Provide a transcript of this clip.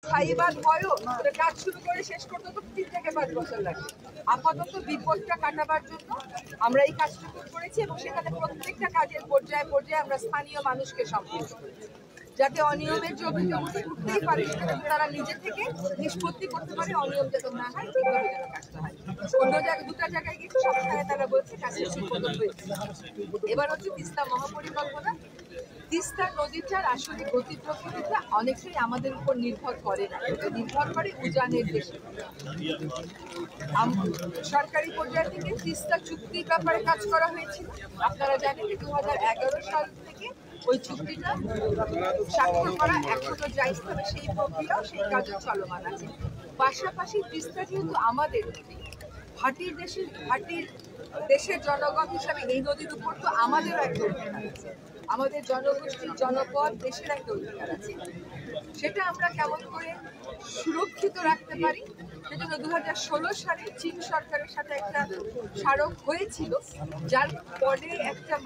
স্থায়ীবাদ হয়ও কাজ শুরু করে শেষ করতে তো 3 থেকে 5 বছর লাগে। আপাতত বিপদটা কাটাবার জন্য আমরা এই কাজটা করেছি এবং সেখানে প্রত্যেকটা কাজের পর্যায়ে পর্যায়ে আমরা স্থানীয় মানুষকে সম্পৃক্ত করেছি, যাতে অনিয়মের যে অভিযোগ উঠতেই পারে তারা নিজে থেকে নিষ্পত্তি করতে পারে, অনিয়ম যাতে না হয়, ঠিকভাবে যেন কাজটা হয়। অন্য জায়গায় 2টা জায়গায় গিয়ে সবখানে তারা বলছে কাজটা ঠিক মতো হয়েছে। এবার হচ্ছে তিস্তা মহাপরিকল্পনা। তিস্তা নদীটার আসলে গতি প্রকৃতিটা অনেকটাই আমাদের উপর নির্ভর করে না, এটা নির্ভর করে উজানের দেশে। সরকারি পর্যায় থেকে তিস্তা চুক্তির ব্যাপারে কাজ করা হয়েছিল। আপনারা জানেন 2011 সাল থেকে ওই চুক্তিটা স্বাক্ষর করা এখনো জায়জ, তবে সেই প্রক্রিয়াও সেই কাজও চলমান আছে। পাশাপাশি তিস্তা যেহেতু আমাদের ভাটির দেশের জনগণ হিসাবে এই নদীর উপর তো আমাদেরও একটা অধিকার আছে, আমাদের জনগোষ্ঠীর জনপদ দেশের একটা অধিকার আছে। সেটা আমরা কেমন করে সুরক্ষিত রাখতে পারি, সেজন্য 2016 সালে চীন সরকারের সাথে একটা স্মারক হয়েছিল, যার পরে একটা